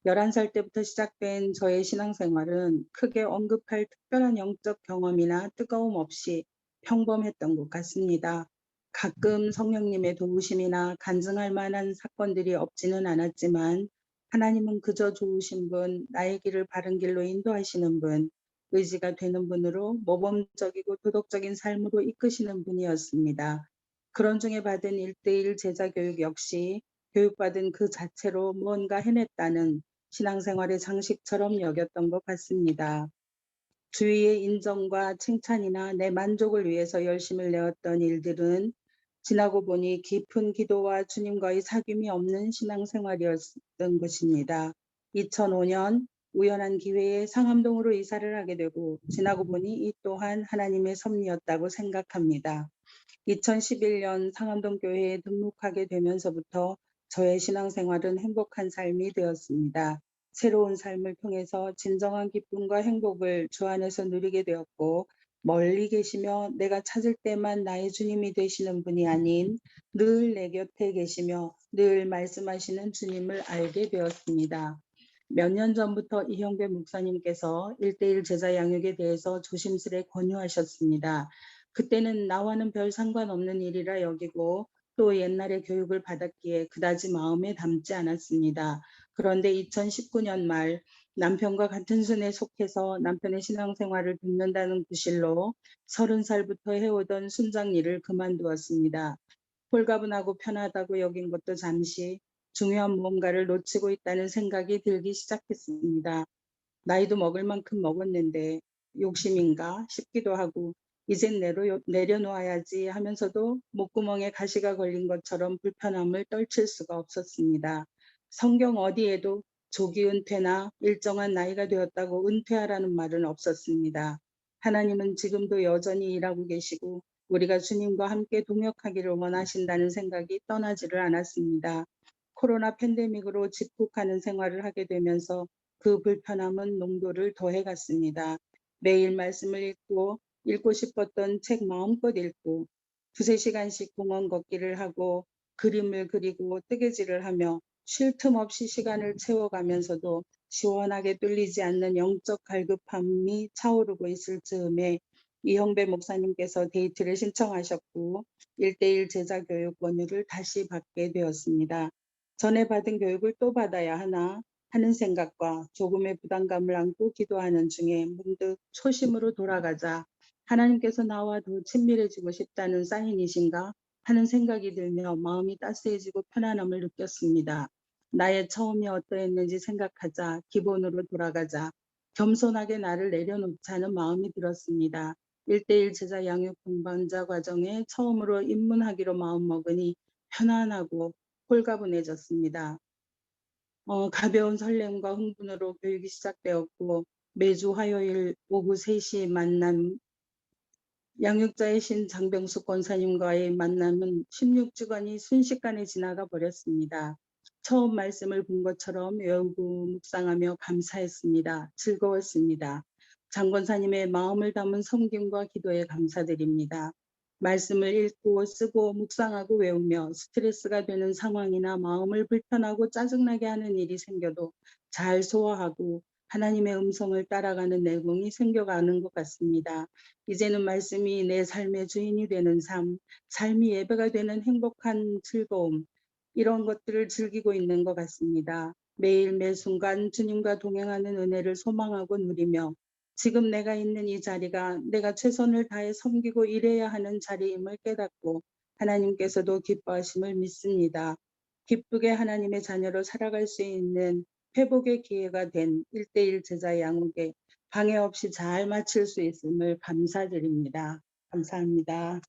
11살 때부터 시작된 저의 신앙생활은 크게 언급할 특별한 영적 경험이나 뜨거움 없이 평범했던 것 같습니다. 가끔 성령님의 도우심이나 간증할 만한 사건들이 없지는 않았지만 하나님은 그저 좋으신 분, 나의 길을 바른 길로 인도하시는 분, 의지가 되는 분으로 모범적이고 도덕적인 삶으로 이끄시는 분이었습니다. 그런 중에 받은 1대1 제자교육 역시 교육받은 그 자체로 무언가 해냈다는 신앙생활의 장식처럼 여겼던 것 같습니다. 주위의 인정과 칭찬이나 내 만족을 위해서 열심을 내었던 일들은 지나고 보니 깊은 기도와 주님과의 사귐이 없는 신앙생활이었던 것입니다. 2005년 우연한 기회에 상암동으로 이사를 하게 되고 지나고 보니 이 또한 하나님의 섭리였다고 생각합니다. 2011년 상암동 교회에 등록하게 되면서부터 저의 신앙생활은 행복한 삶이 되었습니다. 새로운 삶을 통해서 진정한 기쁨과 행복을 주 안에서 누리게 되었고 멀리 계시며 내가 찾을 때만 나의 주님이 되시는 분이 아닌 늘 내 곁에 계시며 늘 말씀하시는 주님을 알게 되었습니다. 몇 년 전부터 이형배 목사님께서 1대1 제자 양육에 대해서 조심스레 권유하셨습니다. 그때는 나와는 별 상관없는 일이라 여기고 또 옛날에 교육을 받았기에 그다지 마음에 담지 않았습니다. 그런데 2019년 말 남편과 같은 순에 속해서 남편의 신앙생활을 돕는다는 구실로 30살부터 해오던 순장 일을 그만두었습니다. 홀가분하고 편하다고 여긴 것도 잠시 중요한 무언가를 놓치고 있다는 생각이 들기 시작했습니다. 나이도 먹을 만큼 먹었는데 욕심인가 싶기도 하고 이젠 내려놓아야지 하면서도 목구멍에 가시가 걸린 것처럼 불편함을 떨칠 수가 없었습니다. 성경 어디에도 조기 은퇴나 일정한 나이가 되었다고 은퇴하라는 말은 없었습니다. 하나님은 지금도 여전히 일하고 계시고 우리가 주님과 함께 동역하기를 원하신다는 생각이 떠나지를 않았습니다. 코로나 팬데믹으로 집콕하는 생활을 하게 되면서 그 불편함은 농도를 더해갔습니다. 매일 말씀을 읽고 싶었던 책 마음껏 읽고 2~3시간씩 공원 걷기를 하고 그림을 그리고 뜨개질을 하며 쉴 틈 없이 시간을 채워가면서도 시원하게 뚫리지 않는 영적 갈급함이 차오르고 있을 즈음에 이형배 목사님께서 데이트를 신청하셨고 1대1 제자교육 권유를 다시 받게 되었습니다. 전에 받은 교육을 또 받아야 하나 하는 생각과 조금의 부담감을 안고 기도하는 중에 문득 초심으로 돌아가자 하나님께서 나와 더 친밀해지고 싶다는 사인이신가 하는 생각이 들며 마음이 따스해지고 편안함을 느꼈습니다. 나의 처음이 어떠했는지 생각하자 기본으로 돌아가자 겸손하게 나를 내려놓자는 마음이 들었습니다. 1대1 제자 양육 동반자 과정에 처음으로 입문하기로 마음먹으니 편안하고 홀가분해졌습니다. 가벼운 설렘과 흥분으로 교육이 시작되었고 매주 화요일 오후 3시 만남 양육자의 신 장병숙 권사님과의 만남은 16주간이 순식간에 지나가 버렸습니다. 처음 말씀을 본 것처럼 외우고 묵상하며 감사했습니다. 즐거웠습니다. 장 권사님의 마음을 담은 섬김과 기도에 감사드립니다. 말씀을 읽고 쓰고 묵상하고 외우며 스트레스가 되는 상황이나 마음을 불편하고 짜증나게 하는 일이 생겨도 잘 소화하고 하나님의 음성을 따라가는 내공이 생겨가는 것 같습니다. 이제는 말씀이 내 삶의 주인이 되는 삶, 삶이 예배가 되는 행복한 즐거움, 이런 것들을 즐기고 있는 것 같습니다. 매일 매 순간 주님과 동행하는 은혜를 소망하고 누리며 지금 내가 있는 이 자리가 내가 최선을 다해 섬기고 일해야 하는 자리임을 깨닫고 하나님께서도 기뻐하심을 믿습니다. 기쁘게 하나님의 자녀로 살아갈 수 있는 회복의 기회가 된 1:1 제자 양육에 방해 없이 잘 마칠 수 있음을 감사드립니다. 감사합니다.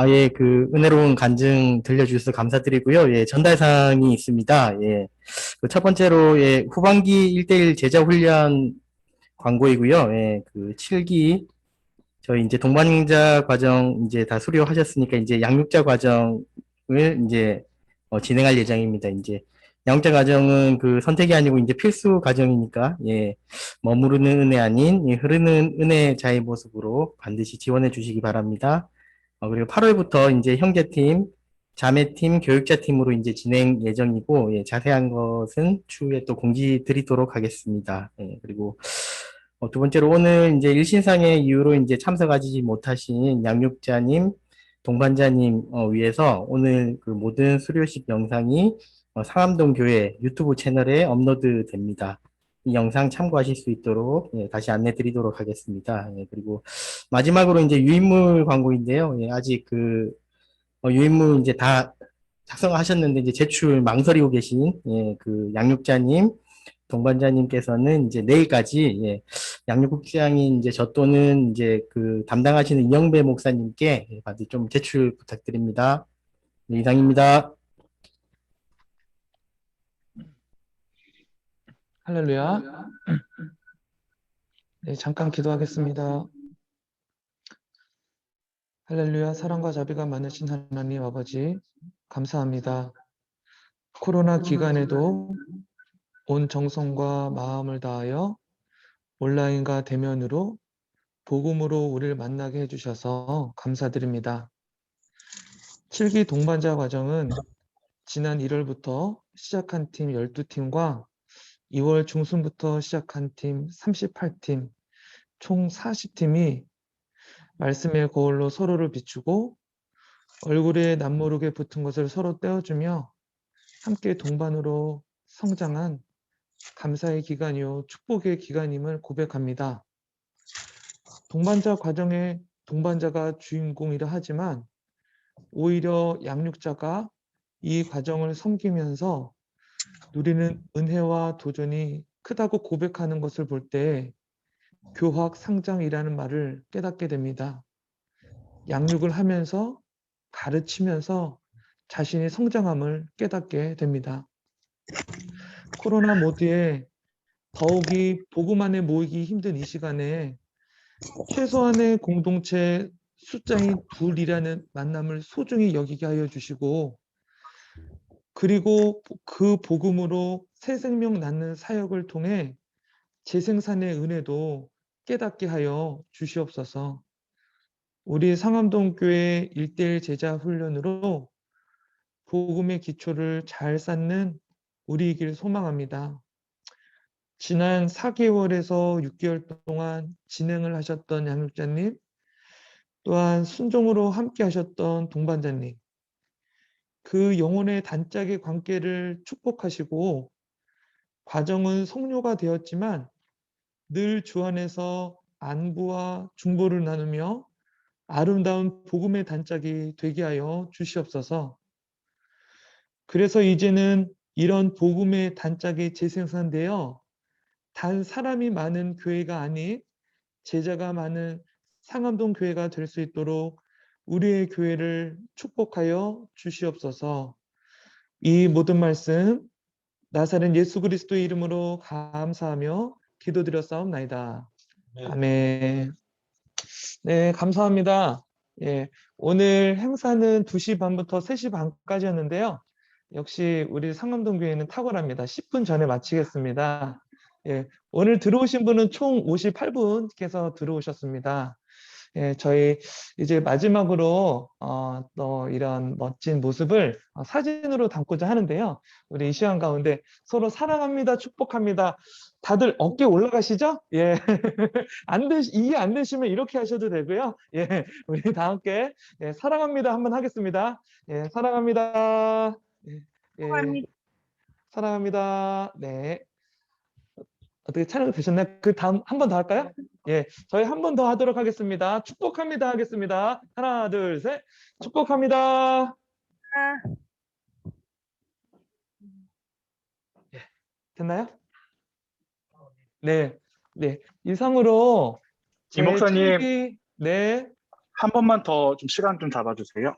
예, 그 은혜로운 간증 들려주셔서 감사드리고요. 예, 전달사항이 있습니다. 예, 그 첫 번째로 예, 후반기 1:1 제자 훈련 광고이고요. 예, 그 7기 저희 이제 동반자 과정 이제 다 수료하셨으니까 이제 양육자 과정을 이제 진행할 예정입니다. 이제 양육자 과정은 그 선택이 아니고 이제 필수 과정이니까 예, 머무르는 은혜 아닌 예, 흐르는 은혜자의 모습으로 반드시 지원해 주시기 바랍니다. 그리고 8월부터 이제 형제팀, 자매팀, 교육자팀으로 이제 진행 예정이고, 예, 자세한 것은 추후에 또 공지 드리도록 하겠습니다. 예, 그리고 두 번째로 오늘 이제 일신상의 이유로 이제 참석하지 못하신 양육자님, 동반자님 위해서 오늘 그 모든 수료식 영상이 상암동 교회 유튜브 채널에 업로드 됩니다. 이 영상 참고하실 수 있도록 예, 다시 안내 드리도록 하겠습니다. 예, 그리고 마지막으로 이제 유인물 광고인데요. 예, 아직 그 유인물 이제 다 작성하셨는데 이제 제출 망설이고 계신 예, 그 양육자님, 동반자님께서는 이제 내일까지 예, 양육국장인 이제 저 또는 이제 그 담당하시는 이영배 목사님께 예, 반드시 좀 제출 부탁드립니다. 네, 이상입니다. 할렐루야. 네, 잠깐 기도하겠습니다. 할렐루야. 사랑과 자비가 많으신 하나님 아버지, 감사합니다. 코로나 기간에도 온 정성과 마음을 다하여 온라인과 대면으로 복음으로 우리를 만나게 해주셔서 감사드립니다. 7기 동반자 과정은 지난 1월부터 시작한 팀 12팀과 2월 중순부터 시작한 팀 38팀, 총 40팀이 말씀의 거울로 서로를 비추고 얼굴에 남모르게 붙은 것을 서로 떼어주며 함께 동반으로 성장한 감사의 기간이요 축복의 기간임을 고백합니다. 동반자 과정에 동반자가 주인공이라 하지만 오히려 양육자가 이 과정을 섬기면서 누리는 은혜와 도전이 크다고 고백하는 것을 볼 때 교학 상장이라는 말을 깨닫게 됩니다. 양육을 하면서 가르치면서 자신이 성장함을 깨닫게 됩니다. 코로나 모드에 더욱이 복음 안에 모이기 힘든 이 시간에 최소한의 공동체 숫자인 둘이라는 만남을 소중히 여기게 하여 주시고 그리고 그 복음으로 새 생명 낳는 사역을 통해 재생산의 은혜도 깨닫게 하여 주시옵소서. 우리 상암동 교회 1:1 제자 훈련으로 복음의 기초를 잘 쌓는 우리이길 소망합니다. 지난 4개월에서 6개월 동안 진행을 하셨던 양육자님, 또한 순종으로 함께 하셨던 동반자님, 그 영혼의 단짝의 관계를 축복하시고 과정은 성료가 되었지만 늘 주 안에서 안부와 중보를 나누며 아름다운 복음의 단짝이 되게 하여 주시옵소서. 그래서 이제는 이런 복음의 단짝이 재생산되어 단 사람이 많은 교회가 아닌 제자가 많은 상암동 교회가 될 수 있도록 우리의 교회를 축복하여 주시옵소서. 이 모든 말씀 나사렛 예수 그리스도의 이름으로 감사하며 기도드렸사옵나이다. 아멘. 네, 감사합니다. 예, 오늘 행사는 2시 반부터 3시 반까지였는데요. 역시 우리 상암동 교회는 탁월합니다. 10분 전에 마치겠습니다. 예, 오늘 들어오신 분은 총 58분께서 들어오셨습니다. 예, 저희 이제 마지막으로 또 이런 멋진 모습을 사진으로 담고자 하는데요. 우리 이 시간 가운데 서로 사랑합니다, 축복합니다. 다들 어깨 올라가시죠? 예, 이해 안 되시면 이렇게 하셔도 되고요. 예, 우리 다 함께 예, 사랑합니다 한번 하겠습니다. 예, 사랑합니다. 예, 예, 사랑합니다. 네. 어떻게 촬영 되셨나요? 그 다음 한 번 더 할까요? 예, 저희 한 번 더 하도록 하겠습니다. 축복합니다 하겠습니다. 하나, 둘, 셋. 축복합니다. 예, 됐나요? 네, 네. 이상으로 이 목사님. 네. 한 번만 더 좀 시간 좀 잡아주세요.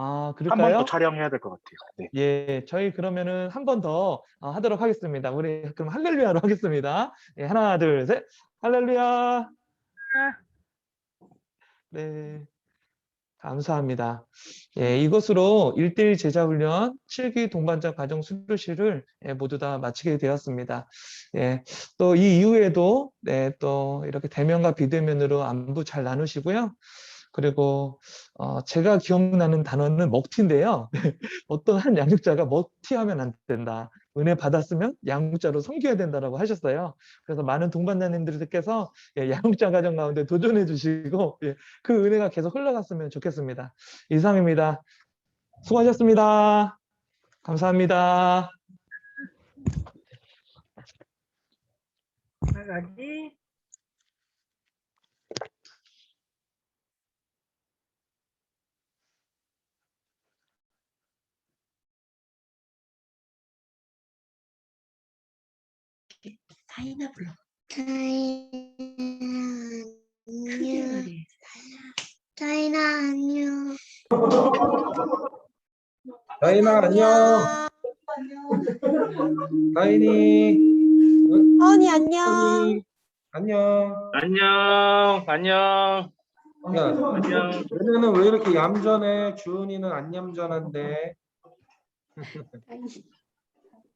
아, 한 그럴까요? 번 더 촬영해야 될 것 같아요. 네. 예, 저희 그러면은 한 번 더 하도록 하겠습니다. 우리 그럼 할렐루야로 하겠습니다. 예, 하나, 둘, 셋. 할렐루야. 네. 감사합니다. 예, 이것으로 1:1 제자훈련 7기 동반자 가정 수료식을 모두 다 마치게 되었습니다. 예, 또 이 이후에도 네, 또 이렇게 대면과 비대면으로 안부 잘 나누시고요. 그리고 제가 기억나는 단어는 먹튀인데요. 어떤 한 양육자가 먹튀하면 안 된다. 은혜 받았으면 양육자로 섬겨야 된다라고 하셨어요. 그래서 많은 동반자님들께서 예, 양육자 가정 가운데 도전해 주시고 예, 그 은혜가 계속 흘러갔으면 좋겠습니다. 이상입니다. 수고하셨습니다. 감사합니다. 다이나 불러. 다이나 안녕. 다인아 안녕. 다인이. 언니 안녕. 안녕. 안녕. 안녕. 야, 안녕. 얘네는 왜 이렇게 얌전해? 주은이는 안 얌전한데.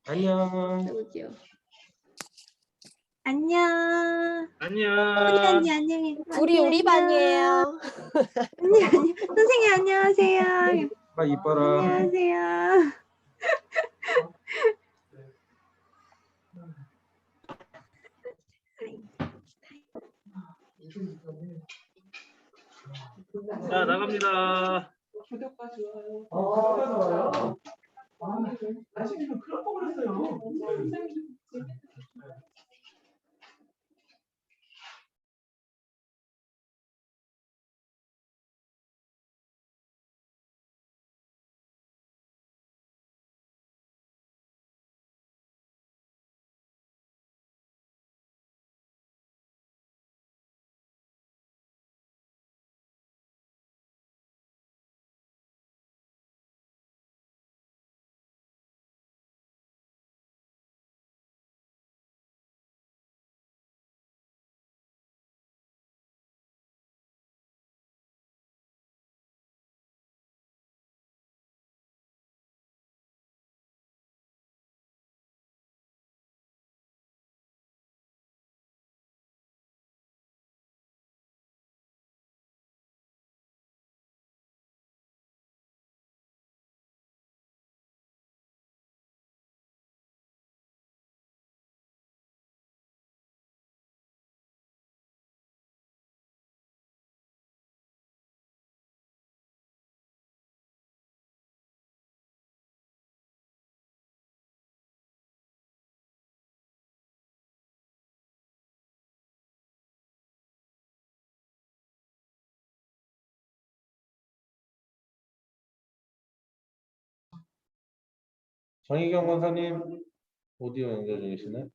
안녕. 너무 귀여워. 안녕. 안녕. 언니 안녕해. 우리 반이에요. 언니 선생님 안녕하세요. 아, 이뻐라. 안녕하세요. 자, 나갑니다. 구독과 좋아요. 아직은 그런 거 그랬어요. 정희경 권사님 오디오 연결 중이시네.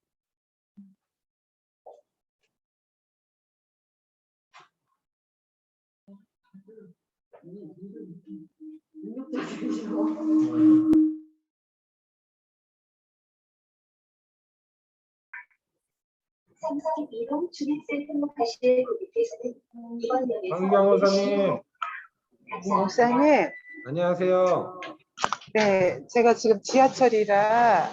정희경 권사님. 목사님, 안녕하세요. 네, 제가 지금 지하철이라.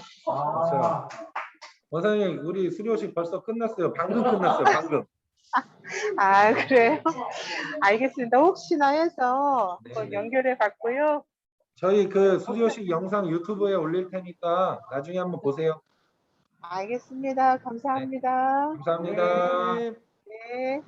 원사님, 우리 수료식 벌써 끝났어요. 방금 끝났어요. 방금. 아, 그래요? 알겠습니다. 혹시나 해서 한번 연결해 봤고요. 저희 그 수료식 영상 유튜브에 올릴 테니까 나중에 한번 보세요. 알겠습니다. 감사합니다. 감사합니다. 네.